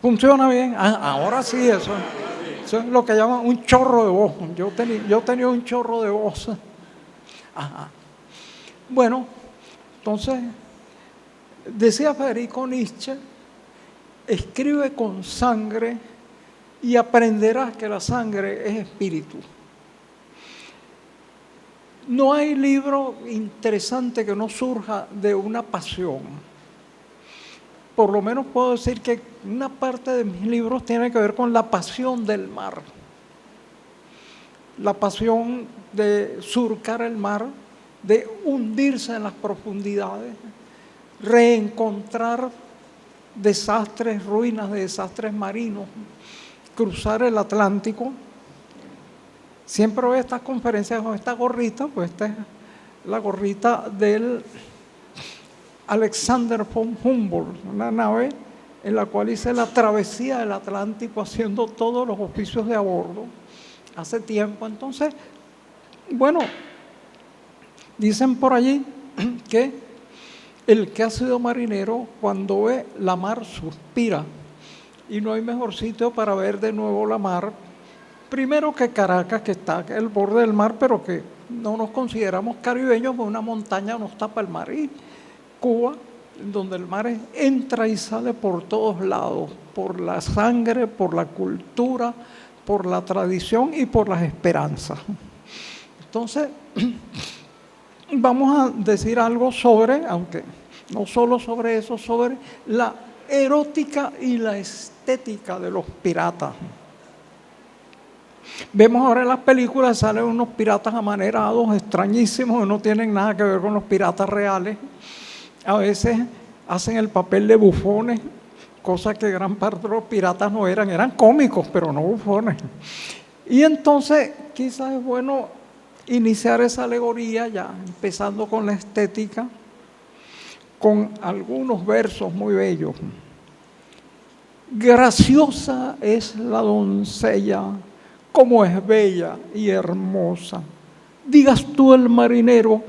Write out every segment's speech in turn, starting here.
¿Funciona bien? Ahora sí, eso es lo que llaman un chorro de voz. Yo tenía un chorro de voz. Ajá. Bueno, entonces, decía Federico Nietzsche, escribe con sangre y aprenderás que la sangre es espíritu. No hay libro interesante que no surja de una pasión. Por lo menos puedo decir que una parte de mis libros tiene que ver con la pasión del mar. La pasión de surcar el mar, de hundirse en las profundidades, reencontrar desastres, ruinas de desastres marinos, cruzar el Atlántico. Siempre veo estas conferencias con esta gorrita, pues esta es la gorrita del Alexander von Humboldt, una nave en la cual hice la travesía del Atlántico haciendo todos los oficios de a bordo hace tiempo. Entonces, bueno, dicen por allí que el que ha sido marinero cuando ve la mar suspira, y no hay mejor sitio para ver de nuevo la mar, primero que Caracas, que está al borde del mar, pero que no nos consideramos caribeños, porque una montaña nos tapa el mar, y Cuba, donde el mar entra y sale por todos lados, por la sangre, por la cultura, por la tradición y por las esperanzas. Entonces, vamos a decir algo sobre, aunque no solo sobre eso, sobre la erótica y la estética de los piratas. Vemos ahora en las películas, salen unos piratas amanerados, extrañísimos, que no tienen nada que ver con los piratas reales. A veces hacen el papel de bufones, cosa que gran parte de los piratas no eran cómicos, pero no bufones. Y entonces quizás es bueno iniciar esa alegoría ya, empezando con la estética, con algunos versos muy bellos. Graciosa es la doncella, como es bella y hermosa. Digas tú el marinero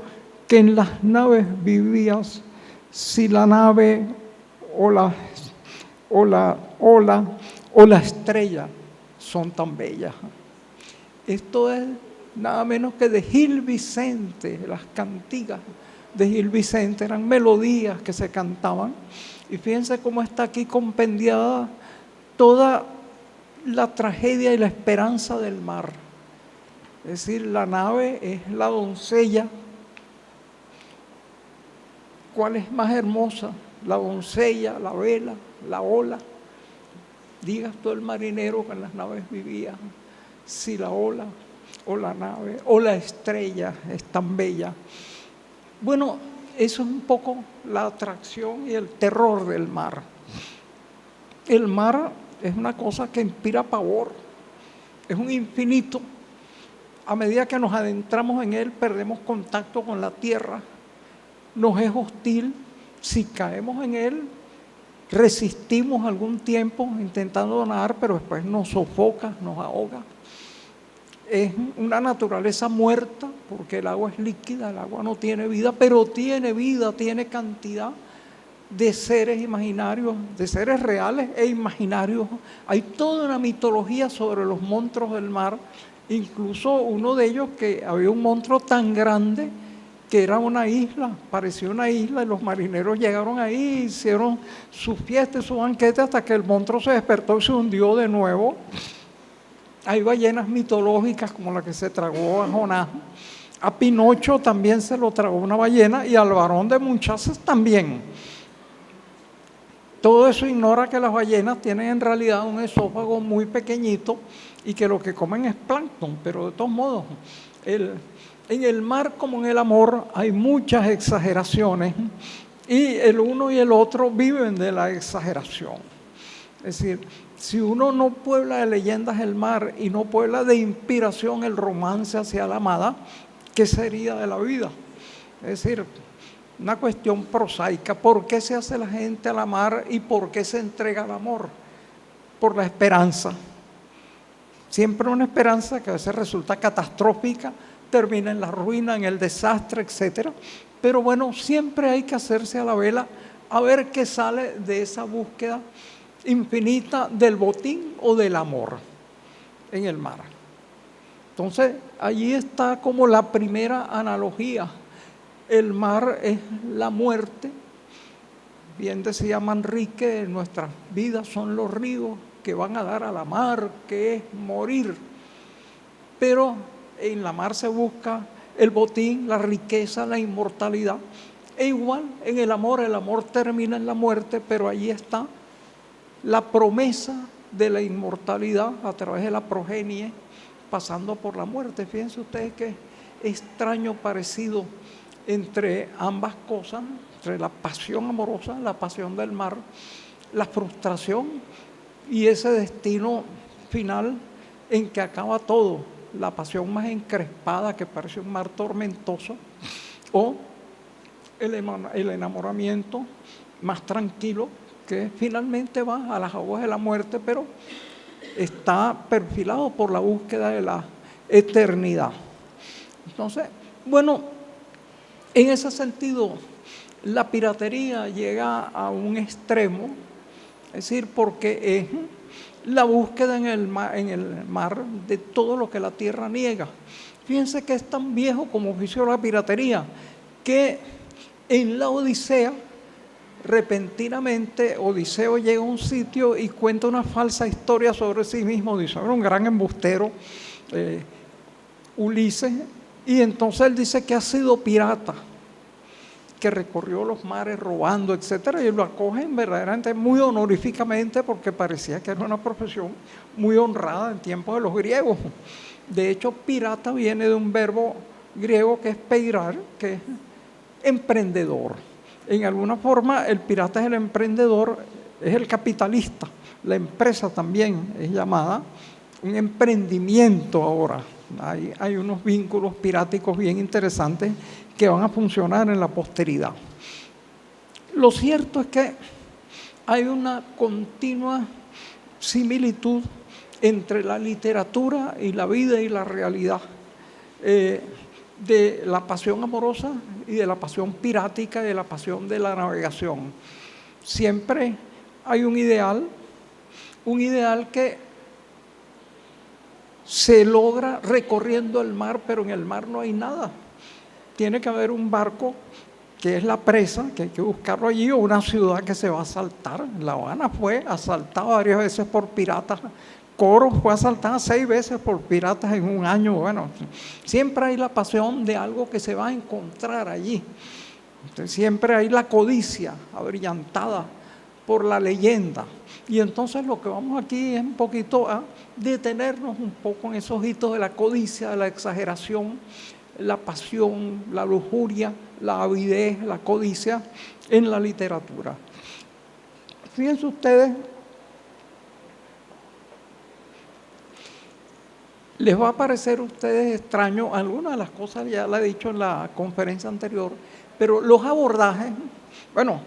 que en las naves vivías, si la nave o la ola o la estrella son tan bellas. Esto es nada menos que de Gil Vicente. Las cantigas de Gil Vicente eran melodías que se cantaban, y fíjense cómo está aquí compendiada toda la tragedia y la esperanza del mar. Es decir, la nave es la doncella. ¿Cuál es más hermosa? La doncella, la vela, la ola. Digas tú el marinero que en las naves vivía, si la ola o la nave o la estrella es tan bella. Bueno, eso es un poco la atracción y el terror del mar. El mar es una cosa que inspira pavor, es un infinito. A medida que nos adentramos en él, perdemos contacto con la tierra, nos es hostil. Si caemos en él, resistimos algún tiempo intentando nadar, pero después nos sofoca, nos ahoga. Es una naturaleza muerta, porque el agua es líquida, el agua no tiene vida, pero tiene vida, tiene cantidad de seres imaginarios, de seres reales e imaginarios. Hay toda una mitología sobre los monstruos del mar, incluso uno de ellos, que había un monstruo tan grande que era una isla, parecía una isla, y los marineros llegaron ahí, hicieron su fiesta y su banquete hasta que el monstruo se despertó y se hundió de nuevo. Hay ballenas mitológicas como la que se tragó a Jonás. A Pinocho también se lo tragó una ballena, y al varón de Munchausen también. Todo eso ignora que las ballenas tienen en realidad un esófago muy pequeñito y que lo que comen es plancton, pero de todos modos, en el mar como en el amor hay muchas exageraciones, y el uno y el otro viven de la exageración. Es decir, si uno no puebla de leyendas el mar y no puebla de inspiración el romance hacia la amada, ¿qué sería de la vida? Es decir, una cuestión prosaica. ¿Por qué se hace la gente al amar y por qué se entrega al amor? Por la esperanza. Siempre una esperanza que a veces resulta catastrófica, termina en la ruina, en el desastre, etc. Pero bueno, siempre hay que hacerse a la vela a ver qué sale de esa búsqueda. infinita del botín o del amor en el mar. Entonces, allí está como la primera analogía. El mar es la muerte. Bien decía Manrique, nuestras vidas son los ríos que van a dar a la mar, que es morir. Pero en la mar se busca el botín, la riqueza, la inmortalidad. E igual en el amor termina en la muerte, pero allí está la promesa de la inmortalidad a través de la progenie, pasando por la muerte. Fíjense ustedes qué extraño parecido entre ambas cosas, entre la pasión amorosa, la pasión del mar, la frustración y ese destino final en que acaba todo, la pasión más encrespada que parece un mar tormentoso, o el enamoramiento más tranquilo que finalmente va a las aguas de la muerte, pero está perfilado por la búsqueda de la eternidad. Entonces, bueno, en ese sentido, la piratería llega a un extremo, es decir, porque es la búsqueda en el mar de todo lo que la tierra niega. Fíjense que es tan viejo como oficio la piratería, que en la Odisea, repentinamente Odiseo llega a un sitio y cuenta una falsa historia sobre sí mismo. Odiseo era un gran embustero, Ulises, y entonces él dice que ha sido pirata, que recorrió los mares robando, etcétera, y lo acogen verdaderamente muy honoríficamente porque parecía que era una profesión muy honrada en tiempos de los griegos. De hecho, pirata viene de un verbo griego que es peirar, que es emprendedor. En alguna forma, el pirata es el emprendedor, es el capitalista. La empresa también es llamada un emprendimiento ahora. Hay unos vínculos piráticos bien interesantes que van a funcionar en la posteridad. Lo cierto es que hay una continua similitud entre la literatura y la vida y la realidad, de la pasión amorosa y de la pasión pirática y de la pasión de la navegación. Siempre hay un ideal que se logra recorriendo el mar, pero en el mar no hay nada. Tiene que haber un barco que es la presa, que hay que buscarlo allí, o una ciudad que se va a asaltar. La Habana fue asaltada varias veces por piratas. Coro fue asaltada 6 veces por piratas en un año. Bueno, siempre hay la pasión de algo que se va a encontrar allí. Entonces, siempre hay la codicia abrillantada por la leyenda. Y entonces lo que vamos aquí es un poquito a detenernos un poco en esos hitos de la codicia, de la exageración, la pasión, la lujuria, la avidez, la codicia en la literatura. Fíjense ustedes, les va a parecer a ustedes extraño, algunas de las cosas ya la he dicho en la conferencia anterior, pero los abordajes, bueno,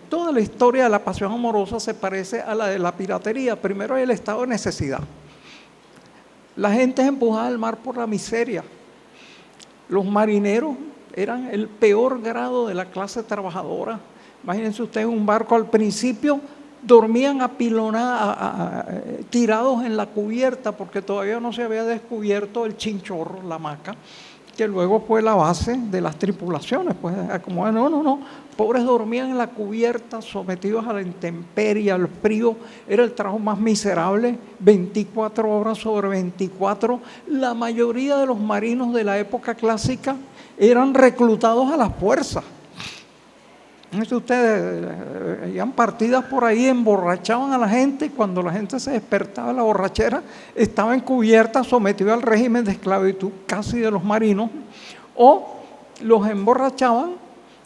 toda la historia de la pasión amorosa se parece a la de la piratería. Primero hay el estado de necesidad. La gente es empujada al mar por la miseria. Los marineros eran el peor grado de la clase trabajadora. Imagínense ustedes un barco, al principio dormían tirados en la cubierta porque todavía no se había descubierto el chinchorro, la hamaca, que luego fue la base de las tripulaciones. Pues como no, pobres dormían en la cubierta, sometidos a la intemperie, al frío. Era el trabajo más miserable, 24 horas sobre 24. La mayoría de los marinos de la época clásica eran reclutados a la fuerza. Ustedes iban partidas por ahí, emborrachaban a la gente, y cuando la gente se despertaba de la borrachera, estaba encubierta, sometido al régimen de esclavitud casi de los marinos, o los emborrachaban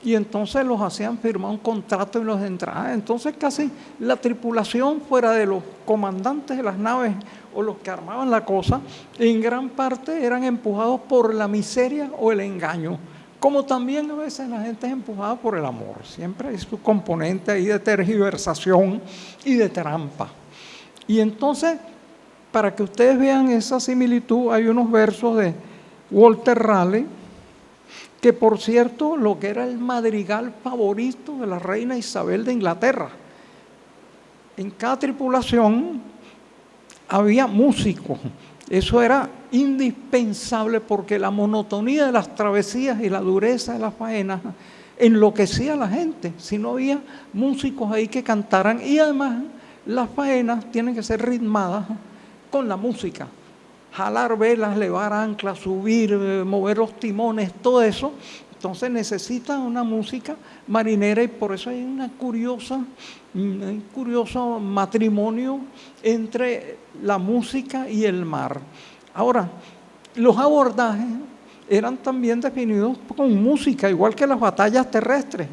y entonces los hacían firmar un contrato y los entraban. Entonces casi la tripulación, fuera de los comandantes de las naves o los que armaban la cosa, en gran parte eran empujados por la miseria o el engaño. Como también a veces la gente es empujada por el amor. Siempre hay su componente ahí de tergiversación y de trampa. Y entonces, para que ustedes vean esa similitud, hay unos versos de Walter Raleigh, que por cierto, lo que era el madrigal favorito de la reina Isabel de Inglaterra. en cada tripulación había músicos. Eso era indispensable porque la monotonía de las travesías y la dureza de las faenas enloquecía a la gente. Si no había músicos ahí que cantaran, y además las faenas tienen que ser ritmadas con la música. Jalar velas, levar anclas, subir, mover los timones, todo eso. Entonces necesitan una música marinera y por eso hay un curioso matrimonio entre la música y el mar. Ahora, los abordajes eran también definidos con música, igual que las batallas terrestres.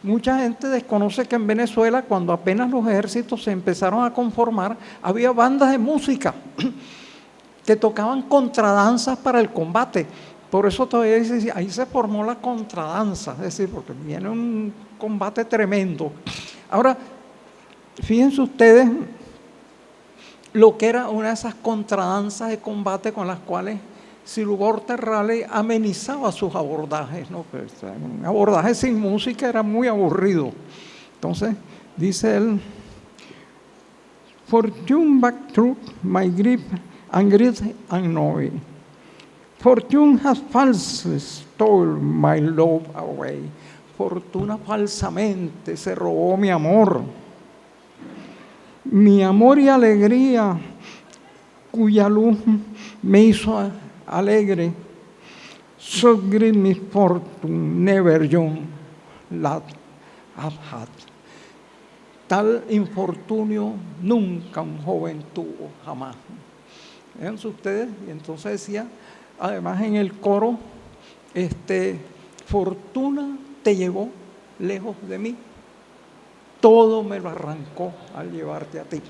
Mucha gente desconoce que en Venezuela, cuando apenas los ejércitos se empezaron a conformar, había bandas de música que tocaban contradanzas para el combate. Por eso todavía dice, ahí se formó la contradanza, es decir, porque viene un combate tremendo. Ahora, fíjense ustedes lo que era una de esas contradanzas de combate con las cuales Silvio Terrales amenizaba sus abordajes, ¿no? Pues, un abordaje sin música era muy aburrido. Entonces, dice él, Fortune back through my grip and grit and noise. Fortune has falsely stole my love away. Fortuna falsamente se robó mi amor y alegría, cuya luz me hizo alegre. So great misfortune never young lad have had. Tal infortunio nunca un joven tuvo, jamás. Fíjense ustedes, y entonces decía, además en el coro, fortuna te llevó lejos de mí, todo me lo arrancó al llevarte a ti.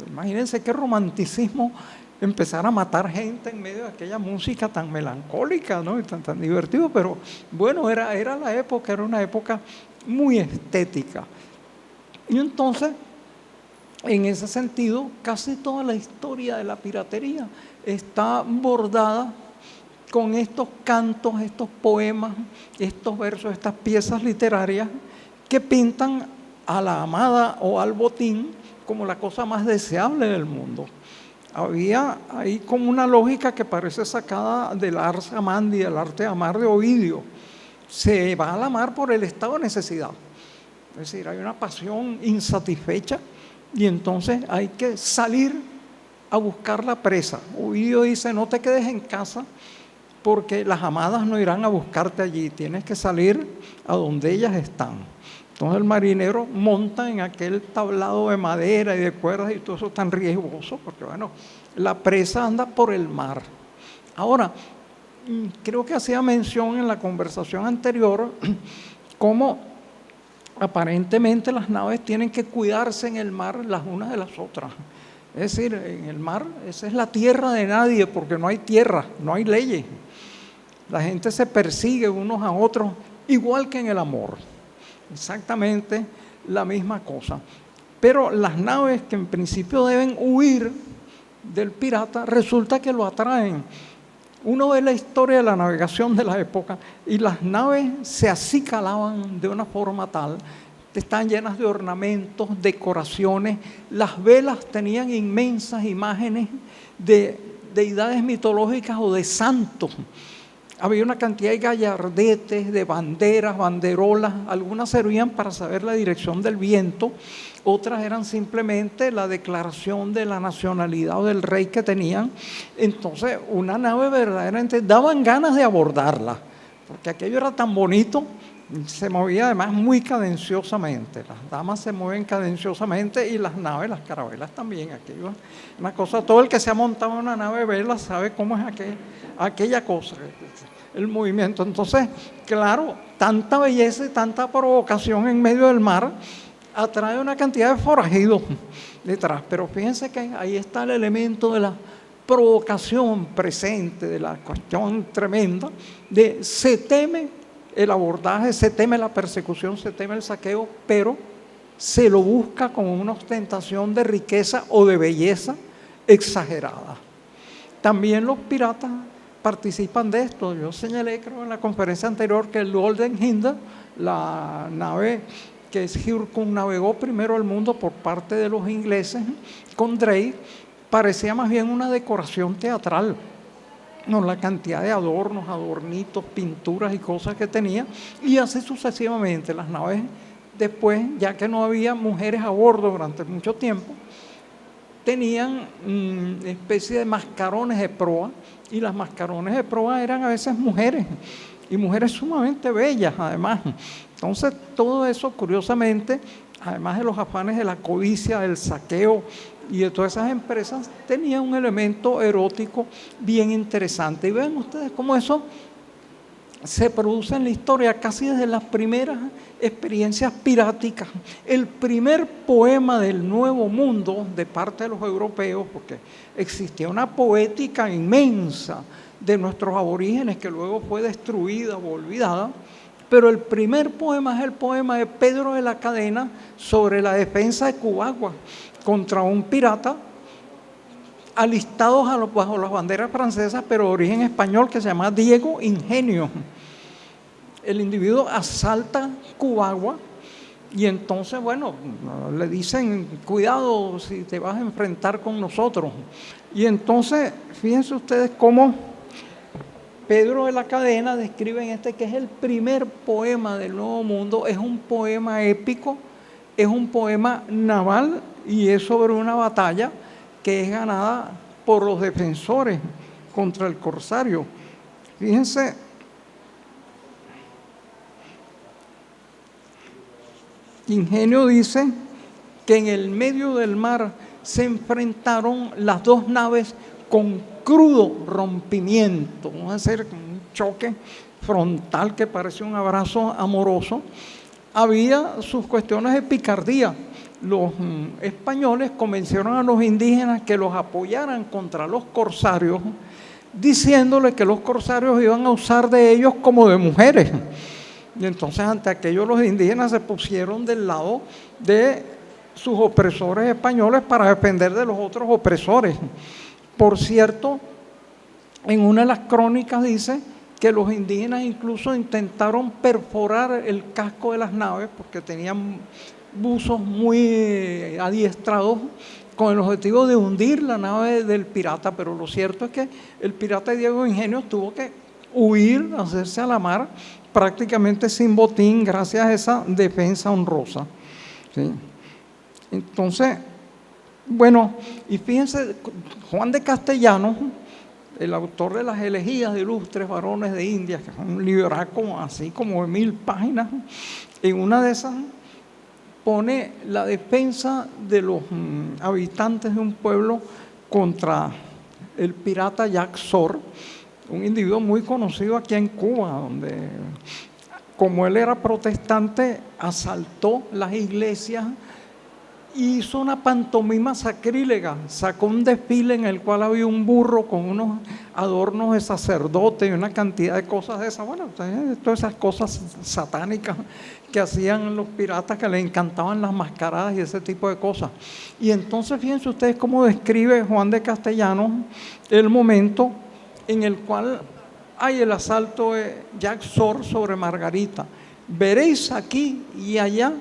Imagínense qué romanticismo empezar a matar gente en medio de aquella música tan melancólica, ¿no? Y tan divertido, pero bueno, era la época, era una época muy estética. Y entonces, en ese sentido, casi toda la historia de la piratería está bordada con estos cantos, estos poemas, estos versos, estas piezas literarias que pintan a la amada o al botín como la cosa más deseable del mundo. Había ahí como una lógica que parece sacada del Ars Amandi, del arte de amar de Ovidio. Se va a la mar por el estado de necesidad. Es decir, hay una pasión insatisfecha y entonces hay que salir a buscar la presa. Ovidio dice, no te quedes en casa porque las amadas no irán a buscarte allí, tienes que salir a donde ellas están. Entonces el marinero monta en aquel tablado de madera y de cuerdas y todo eso tan riesgoso, porque bueno, la presa anda por el mar. Ahora, creo que hacía mención en la conversación anterior cómo aparentemente las naves tienen que cuidarse en el mar las unas de las otras. Es decir, en el mar, esa es la tierra de nadie, porque no hay tierra, no hay leyes. La gente se persigue unos a otros, igual que en el amor. Exactamente la misma cosa. Pero las naves que en principio deben huir del pirata, resulta que lo atraen. Uno ve la historia de la navegación de la época y las naves se acicalaban de una forma tal, están llenas de ornamentos, decoraciones. Las velas tenían inmensas imágenes de deidades mitológicas o de santos. Había una cantidad de gallardetes, de banderas, banderolas. Algunas servían para saber la dirección del viento, otras eran simplemente la declaración de la nacionalidad o del rey que tenían. Entonces, una nave verdaderamente daban ganas de abordarla, porque aquello era tan bonito, se movía además muy cadenciosamente. Las damas se mueven cadenciosamente y las naves, las carabelas también. Aquello, una cosa, todo el que se ha montado en una nave de vela sabe cómo es aquella cosa, el movimiento. Entonces, claro, tanta belleza y tanta provocación en medio del mar atrae una cantidad de forajidos detrás. Pero fíjense que ahí está el elemento de la provocación presente, de la cuestión tremenda, de se teme el abordaje, se teme la persecución, se teme el saqueo, pero se lo busca como una ostentación de riqueza o de belleza exagerada. También los piratas participan de esto. Yo señalé, creo, en la conferencia anterior que el Golden Hinder, la nave que circunnavegó primero el mundo por parte de los ingleses con Drake, parecía más bien una decoración teatral. No, la cantidad de adornos, adornitos, pinturas y cosas que tenía, y así sucesivamente. Las naves después, ya que no había mujeres a bordo durante mucho tiempo, tenían especie de mascarones de proa, y las mascarones de proa eran a veces mujeres, y mujeres sumamente bellas además. Entonces todo eso, curiosamente, además de los afanes de la codicia, del saqueo y de todas esas empresas, tenía un elemento erótico bien interesante. Y vean ustedes cómo eso se produce en la historia casi desde las primeras experiencias piráticas. El primer poema del Nuevo Mundo de parte de los europeos, porque existía una poética inmensa de nuestros aborígenes que luego fue destruida o olvidada, pero el primer poema es el poema de Pedro de la Cadena sobre la defensa de Cubagua contra un pirata alistados bajo las banderas francesas, pero de origen español, que se llama Diego Ingenio. El individuo asalta Cubagua y entonces, bueno, le dicen, cuidado si te vas a enfrentar con nosotros. Y entonces, fíjense ustedes cómo Pedro de la Cadena describe en que es el primer poema del Nuevo Mundo. Es un poema épico, es un poema naval y es sobre una batalla que es ganada por los defensores contra el corsario. Fíjense, Ingenio dice que en el medio del mar se enfrentaron las dos naves con crudo rompimiento, vamos a hacer un choque frontal que parece un abrazo amoroso. Había sus cuestiones de picardía. Los españoles convencieron a los indígenas que los apoyaran contra los corsarios, diciéndole que los corsarios iban a usar de ellos como de mujeres. Y entonces ante aquello los indígenas se pusieron del lado de sus opresores españoles para defender de los otros opresores. Por cierto, en una de las crónicas dice que los indígenas incluso intentaron perforar el casco de las naves porque tenían buzos muy adiestrados con el objetivo de hundir la nave del pirata, pero lo cierto es que el pirata Diego Ingenio tuvo que huir, hacerse a la mar prácticamente sin botín gracias a esa defensa honrosa. ¿Sí? Entonces, bueno, y fíjense, Juan de Castellanos, el autor de las elegías de ilustres varones de India, que es un libraco así como de 1000 páginas, en una de esas pone la defensa de los habitantes de un pueblo contra el pirata Jack Sor, un individuo muy conocido aquí en Cuba, donde, como él era protestante, asaltó las iglesias y hizo una pantomima sacrílega. Sacó un desfile en el cual había un burro con unos adornos de sacerdote y una cantidad de cosas de esas. Bueno, todas esas cosas satánicas que hacían los piratas, que les encantaban las mascaradas y ese tipo de cosas. Y entonces fíjense ustedes cómo describe Juan de Castellanos el momento en el cual hay el asalto de Jack Sor sobre Margarita. Veréis aquí y allá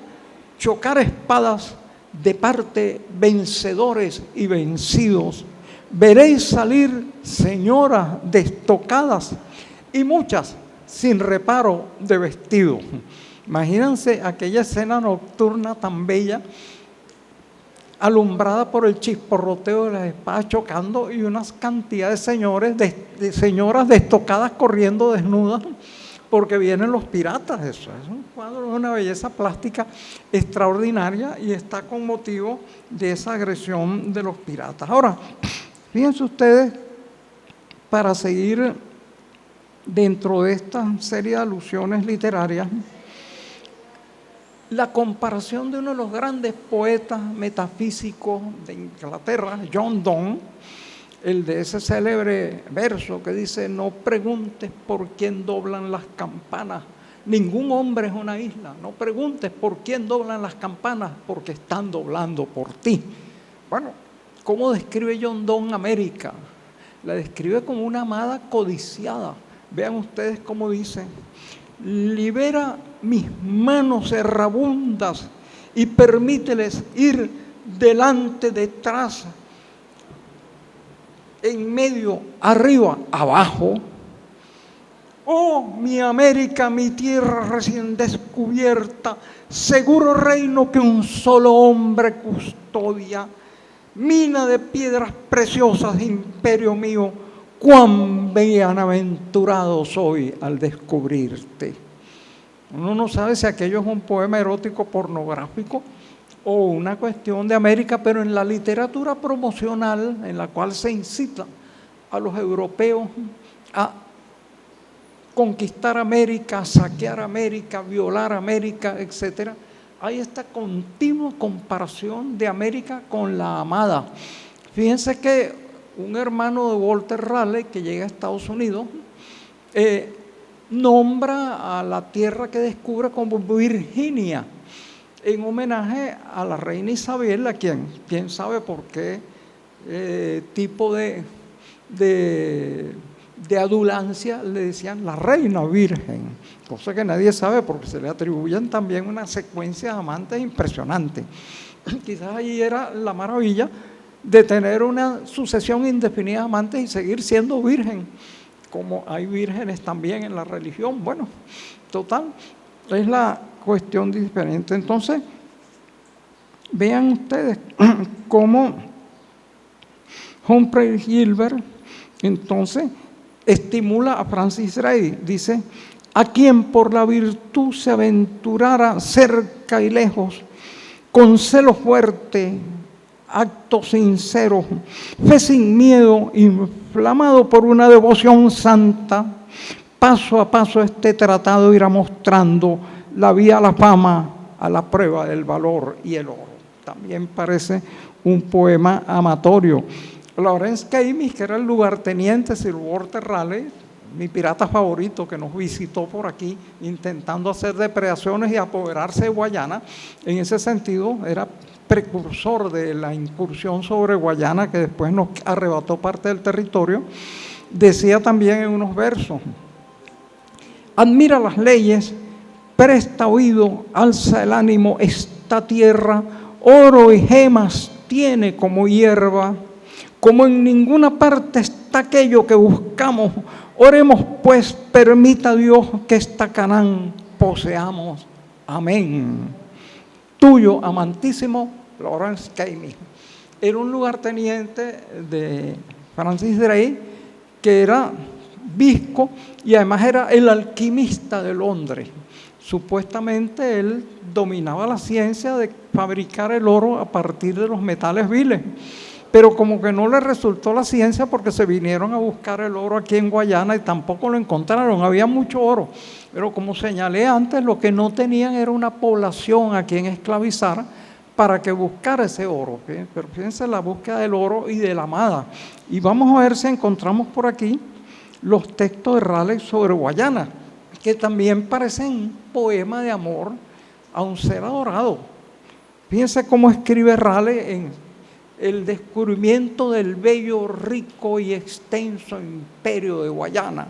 chocar espadas de parte vencedores y vencidos. Veréis salir señoras destocadas y muchas sin reparo de vestido. Imagínense aquella escena nocturna tan bella, alumbrada por el chisporroteo de las espadas chocando y unas cantidades de señoras destocadas corriendo desnudas porque vienen los piratas. Eso es un cuadro de una belleza plástica extraordinaria y está con motivo de esa agresión de los piratas. Ahora, fíjense ustedes, para seguir dentro de esta serie de alusiones literarias, la comparación de uno de los grandes poetas metafísicos de Inglaterra, John Donne, el de ese célebre verso que dice: no preguntes por quién doblan las campanas, ningún hombre es una isla, no preguntes por quién doblan las campanas, porque están doblando por ti. Bueno, ¿cómo describe John Donne América? La describe como una amada codiciada. Vean ustedes cómo dice: libera mis manos errabundas y permíteles ir delante, detrás, en medio, arriba, abajo. Oh, mi América, mi tierra recién descubierta, seguro reino que un solo hombre custodia, mina de piedras preciosas, imperio mío, cuán bienaventurado soy al descubrirte. Uno no sabe si aquello es un poema erótico pornográfico o una cuestión de América, pero en la literatura promocional en la cual se incita a los europeos a conquistar América, saquear América, violar América, etc., hay esta continua comparación de América con la amada. Fíjense que un hermano de Walter Raleigh que llega a Estados Unidos nombra a la tierra que descubre como Virginia, en homenaje a la reina Isabel, a quien sabe por qué tipo de adulancia le decían la reina virgen, cosa que nadie sabe porque se le atribuyen también una secuencia de amantes impresionante. Quizás ahí era la maravilla de tener una sucesión indefinida de amantes y seguir siendo virgen, como hay vírgenes también en la religión. Bueno, total, es la cuestión diferente. Entonces, vean ustedes cómo Humphrey Gilbert entonces estimula a Francis Drake. Dice: a quien por la virtud se aventurara cerca y lejos, con celo fuerte, acto sincero, fe sin miedo, inflamado por una devoción santa, paso a paso este tratado irá mostrando la vía a la fama, a la prueba del valor y el oro. También parece un poema amatorio. Lawrence Keymis, que era el lugarteniente Sir Walter Raleigh, mi pirata favorito, que nos visitó por aquí intentando hacer depredaciones y apoderarse de Guayana, en ese sentido era precursor de la incursión sobre Guayana, que después nos arrebató parte del territorio. Decía también en unos versos: admira las leyes, presta oído, alza el ánimo, esta tierra oro y gemas tiene como hierba, como en ninguna parte está aquello que buscamos. Oremos pues, permita Dios que esta Canaán poseamos. Amén. Tuyo, amantísimo Lawrence Keymis. Era un lugarteniente de Francis Drake, que era visco y además era el alquimista de Londres. Supuestamente él dominaba la ciencia de fabricar el oro a partir de los metales viles, pero como que no le resultó la ciencia porque se vinieron a buscar el oro aquí en Guayana y tampoco lo encontraron. Había mucho oro, pero como señalé antes, lo que no tenían era una población a quien esclavizar para que buscara ese oro. Pero fíjense la búsqueda del oro y de la amada. Y vamos a ver si encontramos por aquí los textos de Raleigh sobre Guayana, que también parecen un poema de amor a un ser adorado. Fíjense cómo escribe Raleigh en el descubrimiento del bello, rico y extenso imperio de Guayana.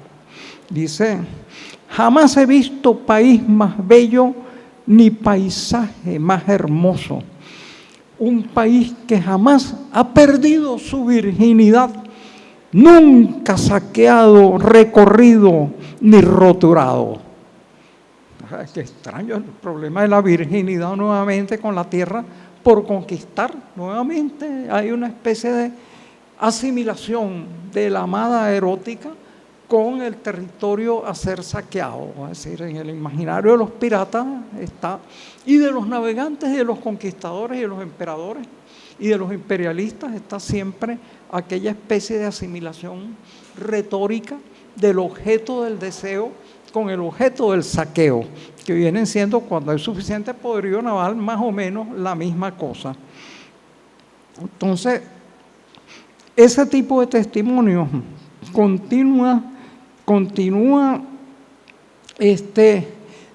Dice: jamás he visto país más bello ni paisaje más hermoso. Un país que jamás ha perdido su virginidad, nunca saqueado, recorrido ni roturado. Qué extraño el problema de la virginidad nuevamente con la tierra por conquistar. Nuevamente hay una especie de asimilación de la amada erótica con el territorio a ser saqueado. Es decir, en el imaginario de los piratas está, y de los navegantes y de los conquistadores y de los emperadores y de los imperialistas, está siempre aquella especie de asimilación retórica del objeto del deseo con el objeto del saqueo, que vienen siendo, cuando hay suficiente poderío naval, más o menos la misma cosa. Entonces, ese tipo de testimonio continúa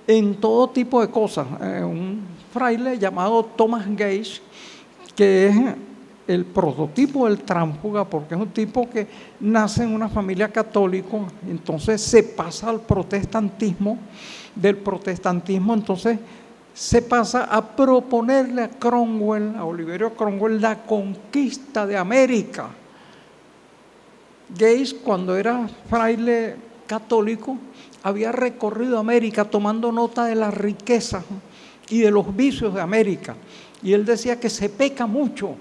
en todo tipo de cosas. Un fraile llamado Thomas Gage, que es el prototipo del tránsfuga, porque es un tipo que nace en una familia católica, entonces se pasa al protestantismo, del protestantismo entonces se pasa a proponerle a Cromwell, a Oliverio Cromwell, la conquista de América. Gates, cuando era fraile católico, había recorrido América tomando nota de las riquezas y de los vicios de América. Y él decía que se peca mucho.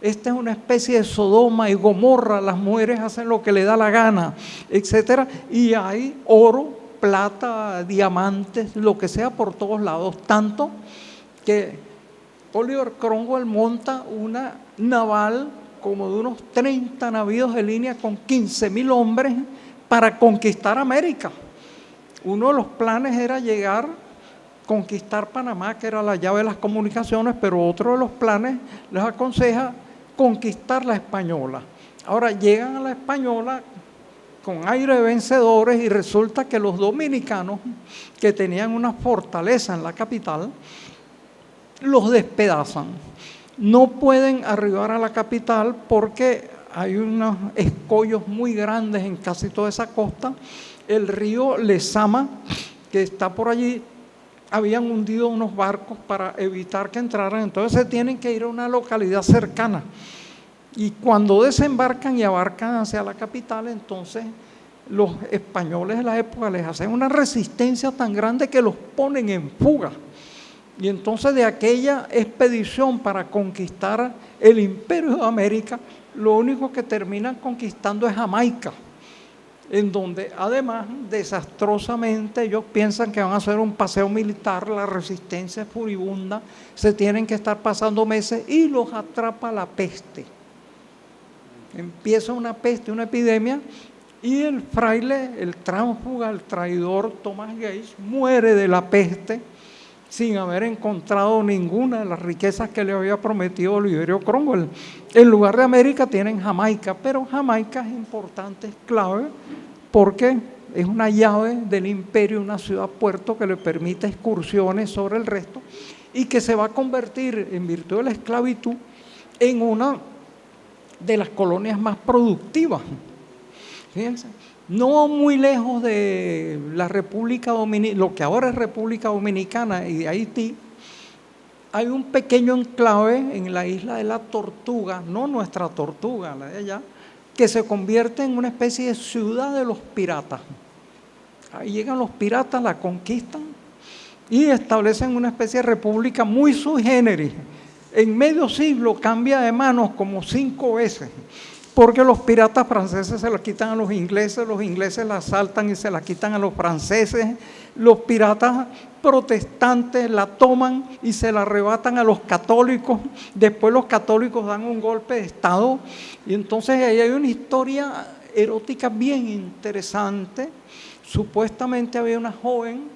Esta es una especie de Sodoma y Gomorra, las mujeres hacen lo que le da la gana, etc. Y hay oro, plata, diamantes, lo que sea por todos lados. Tanto que Oliver Cromwell monta una naval como de unos 30 navíos de línea con 15,000 hombres para conquistar América. Uno de los planes era conquistar Panamá, que era la llave de las comunicaciones, pero otro de los planes les aconseja conquistar la Española. Ahora llegan a la Española con aire de vencedores y resulta que los dominicanos, que tenían una fortaleza en la capital, los despedazan. No pueden arribar a la capital porque hay unos escollos muy grandes en casi toda esa costa. El río Lezama, que está por allí, habían hundido unos barcos para evitar que entraran, entonces se tienen que ir a una localidad cercana. Y cuando desembarcan y abarcan hacia la capital, entonces los españoles de la época les hacen una resistencia tan grande que los ponen en fuga. Y entonces de aquella expedición para conquistar el Imperio de América, lo único que terminan conquistando es Jamaica, en donde además desastrosamente ellos piensan que van a hacer un paseo militar, la resistencia es furibunda, se tienen que estar pasando meses y los atrapa la peste. Empieza una peste, una epidemia, y el fraile, el tránsfuga, el traidor Thomas Gates muere de la peste sin haber encontrado ninguna de las riquezas que le había prometido Oliverio Cromwell. En lugar de América tienen Jamaica, pero Jamaica es importante, es clave, porque es una llave del imperio, una ciudad-puerto que le permite excursiones sobre el resto y que se va a convertir, en virtud de la esclavitud, en una de las colonias más productivas. Fíjense, no muy lejos de la República Dominicana, lo que ahora es República Dominicana y de Haití, hay un pequeño enclave en la isla de la Tortuga, no nuestra Tortuga, la de allá, que se convierte en una especie de ciudad de los piratas. Ahí llegan los piratas, la conquistan y establecen una especie de república muy sui generis. En medio siglo cambia de manos como 5 veces, porque los piratas franceses se la quitan a los ingleses la asaltan y se la quitan a los franceses, los piratas protestantes la toman y se la arrebatan a los católicos, después los católicos dan un golpe de estado, y entonces ahí hay una historia erótica bien interesante. Supuestamente había una joven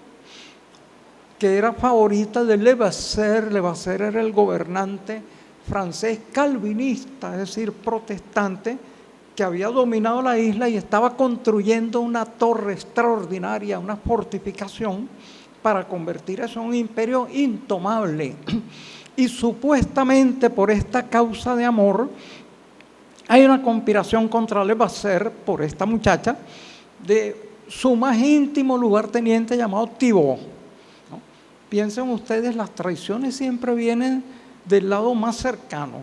que era favorita de Levasseur. Levasseur era el gobernante francés calvinista, es decir, protestante, que había dominado la isla y estaba construyendo una torre extraordinaria, una fortificación, para convertir eso en un imperio intomable. Y supuestamente por esta causa de amor, hay una conspiración contra Levasseur por esta muchacha, de su más íntimo lugarteniente llamado Thibaut. ¿No? Piensen ustedes, las traiciones siempre vienen del lado más cercano.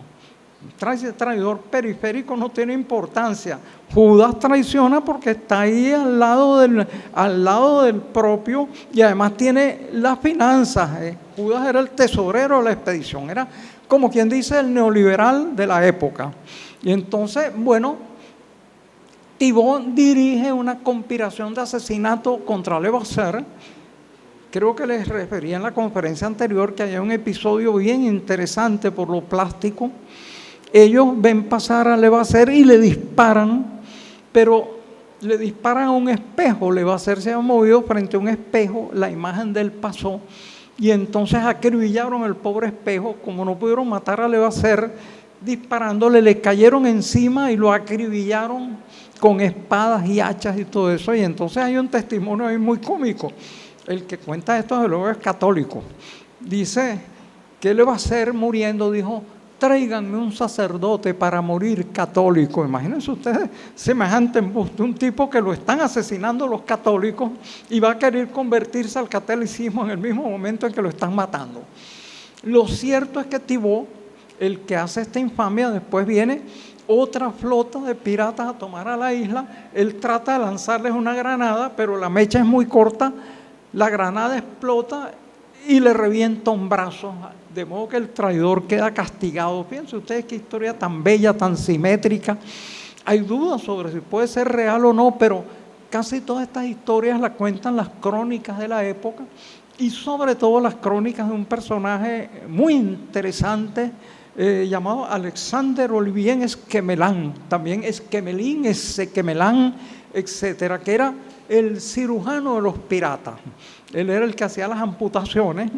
Traidor periférico no tiene importancia. Judas traiciona porque está ahí al lado del propio, y además tiene las finanzas. Judas era el tesorero de la expedición, era como quien dice el neoliberal de la época. Y entonces, bueno, Thibaut dirige una conspiración de asesinato contra Levasseur. Creo que les refería en la conferencia anterior que hay un episodio bien interesante por lo plástico. Ellos ven pasar a Levasseur y le disparan, pero le disparan a un espejo. Levasseur se ha movido frente a un espejo, la imagen de él pasó, y entonces acribillaron el pobre espejo. Como no pudieron matar a Levasseur disparándole, le cayeron encima y lo acribillaron con espadas y hachas y todo eso. Y entonces hay un testimonio ahí muy cómico. El que cuenta esto, de luego, es católico. Dice que Levasseur, muriendo, dijo: tráiganme un sacerdote para morir católico. Imagínense ustedes semejante embuste, un tipo que lo están asesinando los católicos y va a querer convertirse al catolicismo en el mismo momento en que lo están matando. Lo cierto es que Thibaut, el que hace esta infamia, después viene otra flota de piratas a tomar a la isla. Él trata de lanzarles una granada, pero la mecha es muy corta, la granada explota y le revienta un brazo, de modo que el traidor queda castigado. Fíjense ustedes qué historia tan bella, tan simétrica. Hay dudas sobre si puede ser real o no, pero casi todas estas historias las cuentan las crónicas de la época y sobre todo las crónicas de un personaje muy interesante llamado Alexander Olivier Esquemelin, también Esquemelin, Esquemelin, etcétera, que era el cirujano de los piratas. Él era el que hacía las amputaciones.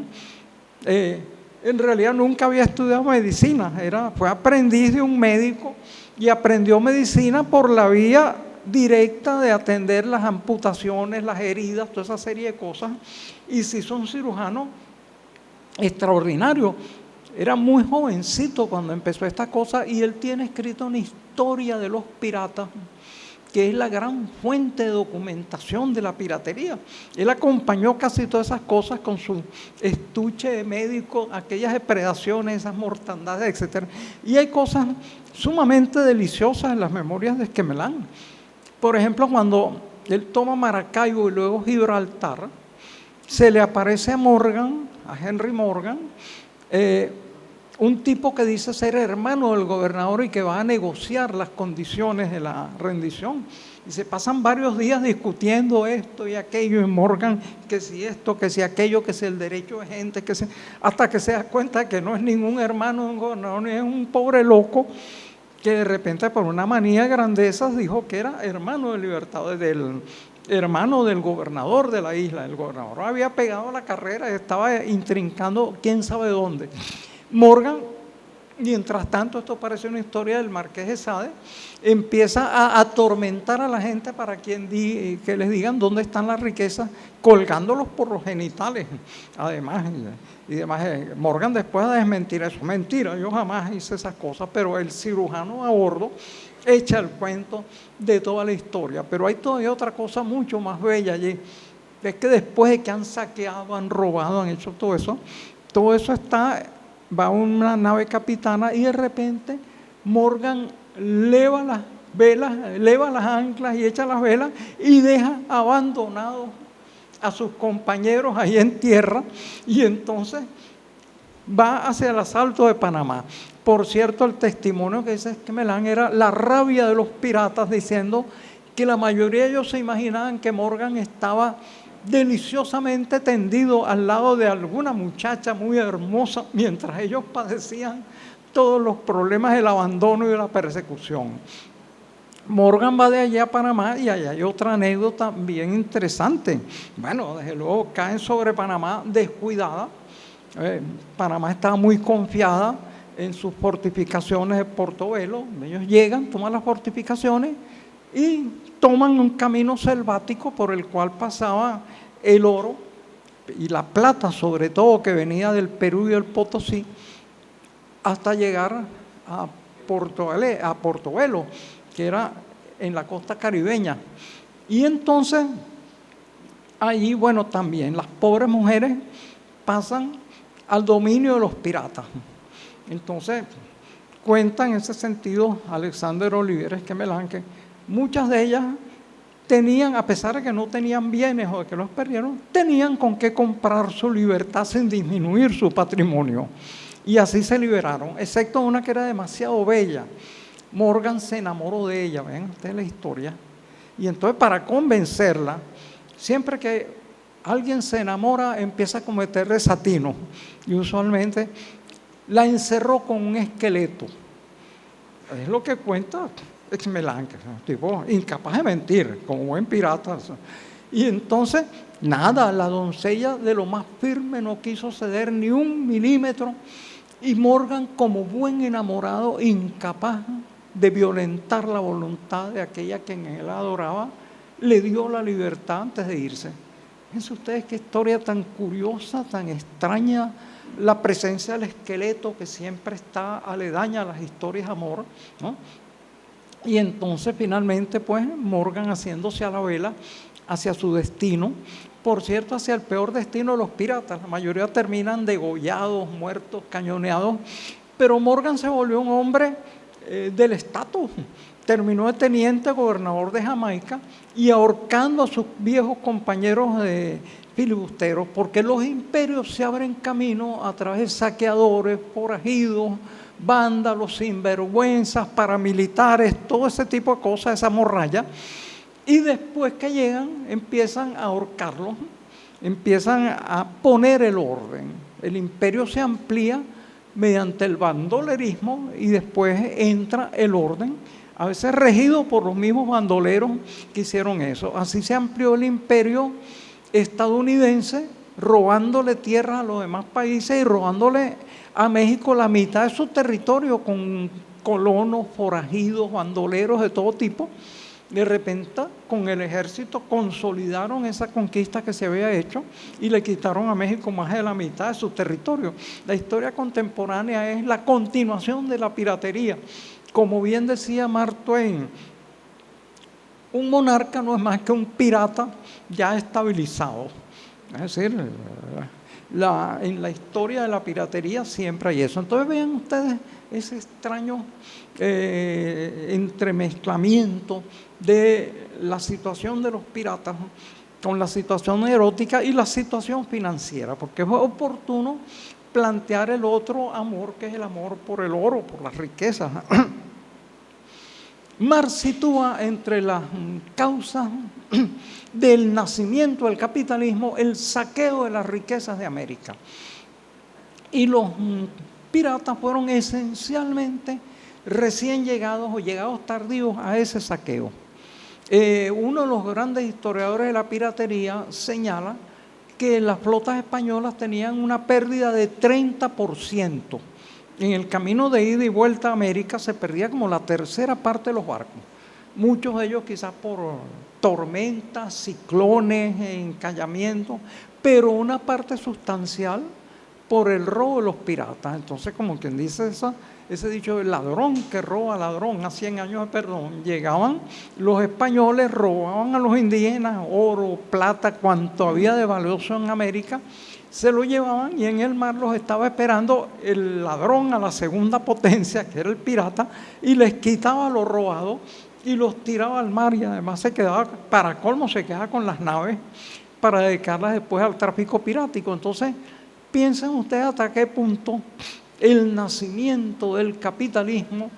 En realidad nunca había estudiado medicina, fue aprendiz de un médico y aprendió medicina por la vía directa de atender las amputaciones, las heridas, toda esa serie de cosas, y se hizo un cirujano extraordinario. Era muy jovencito cuando empezó esta cosa y él tiene escrito una historia de los piratas que es la gran fuente de documentación de la piratería. Él acompañó casi todas esas cosas con su estuche de médico, aquellas depredaciones, esas mortandades, etc. Y hay cosas sumamente deliciosas en las memorias de Esquemelin. Por ejemplo, cuando él toma Maracaibo y luego Gibraltar, se le aparece a Morgan, a Henry Morgan, un tipo que dice ser hermano del gobernador y que va a negociar las condiciones de la rendición. Y se pasan varios días discutiendo esto y aquello, y Morgan, que si esto, que si aquello, que si el derecho de gente, hasta que se da cuenta de que no es ningún hermano de un gobernador, ni es un pobre loco que de repente por una manía de grandezas dijo que era hermano del Libertador, hermano del gobernador de la isla. El gobernador había pegado la carrera y estaba intrincando quién sabe dónde. Morgan, mientras tanto, esto parece una historia del Marqués de Sade, empieza a atormentar a la gente para que les digan dónde están las riquezas, colgándolos por los genitales. Además, y demás, Morgan después de desmentir eso, mentira, yo jamás hice esas cosas, pero el cirujano a bordo echa el cuento de toda la historia. Pero hay todavía otra cosa mucho más bella allí, es que después de que han saqueado, han robado, han hecho todo eso va a una nave capitana y de repente Morgan leva las velas, leva las anclas y echa las velas y deja abandonados a sus compañeros ahí en tierra, y entonces va hacia el asalto de Panamá. Por cierto, el testimonio que dice Esquemelin era la rabia de los piratas, diciendo que la mayoría de ellos se imaginaban que Morgan estaba deliciosamente tendido al lado de alguna muchacha muy hermosa, mientras ellos padecían todos los problemas del abandono y de la persecución. Morgan va de allá a Panamá y allá hay otra anécdota bien interesante. Bueno, desde luego caen sobre Panamá descuidada. Panamá estaba muy confiada en sus fortificaciones de Portobelo. Ellos llegan, toman las fortificaciones y toman un camino selvático por el cual pasaba el oro y la plata, sobre todo, que venía del Perú y del Potosí, hasta llegar a Portobelo, que era en la costa caribeña. Y entonces, allí, bueno, también las pobres mujeres pasan al dominio de los piratas. Entonces, cuenta en ese sentido Alexander Olivier Esquemelin que muchas de ellas tenían, a pesar de que no tenían bienes o de que los perdieron, tenían con qué comprar su libertad sin disminuir su patrimonio. Y así se liberaron, excepto una que era demasiado bella. Morgan se enamoró de ella, ven ustedes la historia. Y entonces, para convencerla, siempre que alguien se enamora, empieza a cometer desatinos. Y usualmente la encerró con un esqueleto. Es lo que cuenta Esquemelin, que es un tipo incapaz de mentir, como buen pirata. Y entonces, nada, la doncella de lo más firme no quiso ceder ni un milímetro, y Morgan, como buen enamorado, incapaz de violentar la voluntad de aquella quien él adoraba, le dio la libertad antes de irse. Fíjense ustedes qué historia tan curiosa, tan extraña, la presencia del esqueleto que siempre está aledaña a las historias de amor, ¿no? Y entonces finalmente pues Morgan haciéndose a la vela hacia su destino, por cierto hacia el peor destino de los piratas, la mayoría terminan degollados, muertos, cañoneados, pero Morgan se volvió un hombre del estatus, terminó de teniente gobernador de Jamaica y ahorcando a sus viejos compañeros de filibusteros, porque los imperios se abren camino a través de saqueadores, forajidos, vándalos, sinvergüenzas, paramilitares, todo ese tipo de cosas, esa morralla. Y después que llegan, empiezan a ahorcarlos, empiezan a poner el orden. El imperio se amplía mediante el bandolerismo y después entra el orden, a veces regido por los mismos bandoleros que hicieron eso. Así se amplió el imperio estadounidense, robándole tierra a los demás países y robándole a México la mitad de su territorio con colonos, forajidos, bandoleros de todo tipo. De repente, con el ejército consolidaron esa conquista que se había hecho y le quitaron a México más de la mitad de su territorio. La historia contemporánea es la continuación de la piratería. Como bien decía Mark Twain, un monarca no es más que un pirata ya estabilizado. Es decir, en la historia de la piratería siempre hay eso. Entonces vean ustedes ese extraño entremezclamiento de la situación de los piratas con la situación erótica y la situación financiera, porque es oportuno plantear el otro amor, que es el amor por el oro, por las riquezas. Marx sitúa entre las causas del nacimiento del capitalismo el saqueo de las riquezas de América. Y los piratas fueron esencialmente recién llegados o llegados tardíos a ese saqueo. Uno de los grandes historiadores de la piratería señala que las flotas españolas tenían una pérdida de 30%. En el camino de ida y vuelta a América se perdía como la tercera parte de los barcos. Muchos de ellos quizás por tormentas, ciclones, encallamientos, pero una parte sustancial por el robo de los piratas. Entonces, como quien dice ese dicho, el ladrón que roba ladrón, a 100 años de perdón, llegaban los españoles, robaban a los indígenas oro, plata, cuanto había de valioso en América, se lo llevaban y en el mar los estaba esperando el ladrón a la segunda potencia, que era el pirata, y les quitaba lo robado y los tiraba al mar y además se quedaba, para colmo, se quedaba con las naves para dedicarlas después al tráfico pirático. Entonces, piensen ustedes hasta qué punto el nacimiento del capitalismo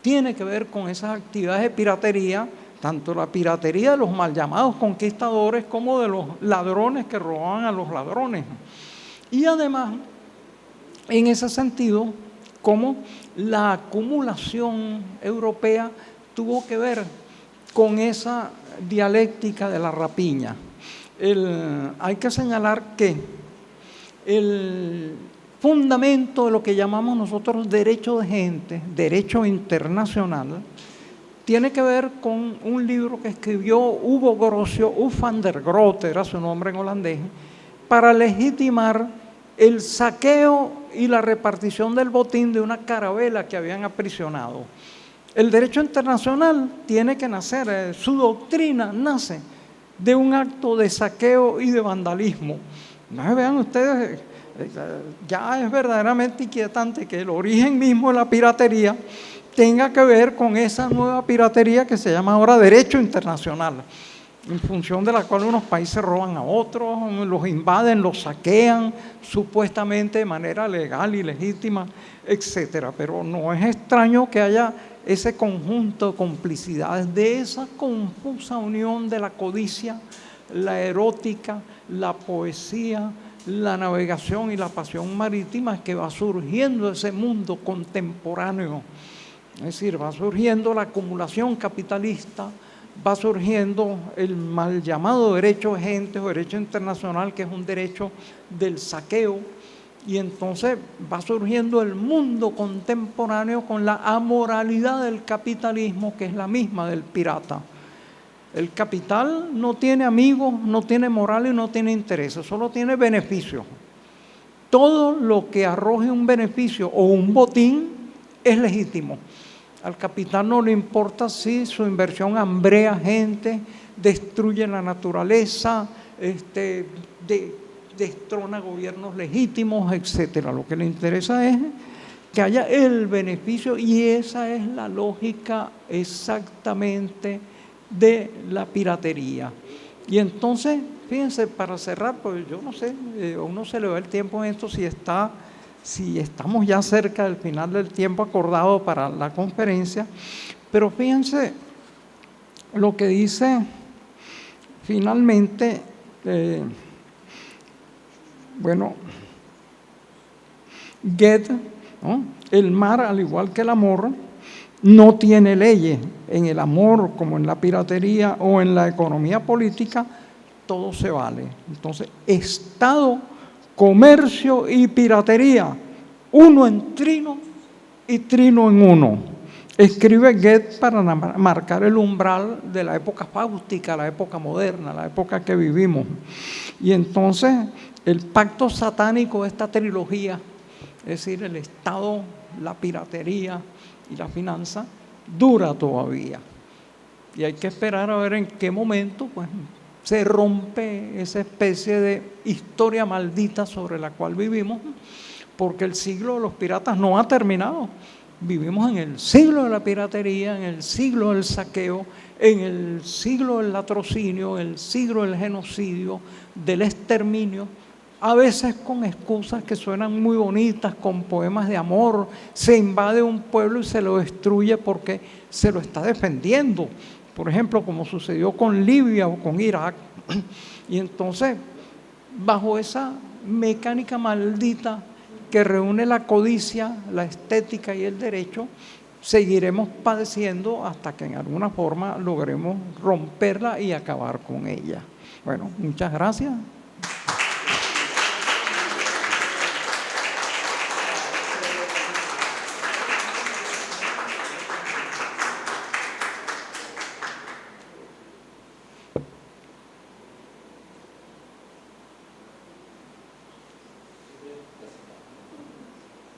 tiene que ver con esas actividades de piratería, tanto la piratería de los mal llamados conquistadores como de los ladrones que robaban a los ladrones. Y además, en ese sentido, como la acumulación europea tuvo que ver con esa dialéctica de la rapiña. Hay que señalar que el fundamento de lo que llamamos nosotros derecho de gente, derecho internacional, tiene que ver con un libro que escribió Hugo Grocio, van der Grote era su nombre en holandés, para legitimar el saqueo y la repartición del botín de una carabela que habían aprisionado. El derecho internacional tiene que nacer, su doctrina nace de un acto de saqueo y de vandalismo. No vean ustedes, ya es verdaderamente inquietante que el origen mismo de la piratería tenga que ver con esa nueva piratería que se llama ahora derecho internacional, en función de la cual unos países roban a otros, los invaden, los saquean, supuestamente de manera legal y legítima, etcétera. Pero no es extraño que haya ese conjunto de complicidades, de esa confusa unión de la codicia, la erótica, la poesía, la navegación y la pasión marítima, que va surgiendo ese mundo contemporáneo. Es decir, va surgiendo la acumulación capitalista, va surgiendo el mal llamado derecho de gentes o derecho internacional, que es un derecho del saqueo, y entonces va surgiendo el mundo contemporáneo con la amoralidad del capitalismo, que es la misma del pirata. El capital no tiene amigos, no tiene moral y no tiene intereses, solo tiene beneficios. Todo lo que arroje un beneficio o un botín es legítimo. Al capital no le importa si su inversión hambrea gente, destruye la naturaleza, destrona gobiernos legítimos, etcétera. Lo que le interesa es que haya el beneficio, y esa es la lógica exactamente de la piratería. Y entonces, fíjense, para cerrar, pues yo no sé, a uno se le va el tiempo en esto si estamos ya cerca del final del tiempo acordado para la conferencia, pero fíjense lo que dice finalmente, Goethe, ¿no? El mar, al igual que el amor, no tiene leyes. En el amor, como en la piratería o en la economía política, todo se vale. Entonces, Estado, comercio y piratería, uno en trino y trino en uno. Escribe Goethe para marcar el umbral de la época fáustica, la época moderna, la época que vivimos. Y entonces, el pacto satánico de esta trilogía, es decir, el Estado, la piratería y la finanza, dura todavía. Y hay que esperar a ver en qué momento pues, se rompe esa especie de historia maldita sobre la cual vivimos, porque el siglo de los piratas no ha terminado. Vivimos en el siglo de la piratería, en el siglo del saqueo, en el siglo del latrocinio, en el siglo del genocidio, del exterminio, a veces con excusas que suenan muy bonitas, con poemas de amor. Se invade un pueblo y se lo destruye porque se lo está defendiendo. Por ejemplo, como sucedió con Libia o con Irak. Y entonces, bajo esa mecánica maldita que reúne la codicia, la estética y el derecho, seguiremos padeciendo hasta que en alguna forma logremos romperla y acabar con ella. Bueno, muchas gracias.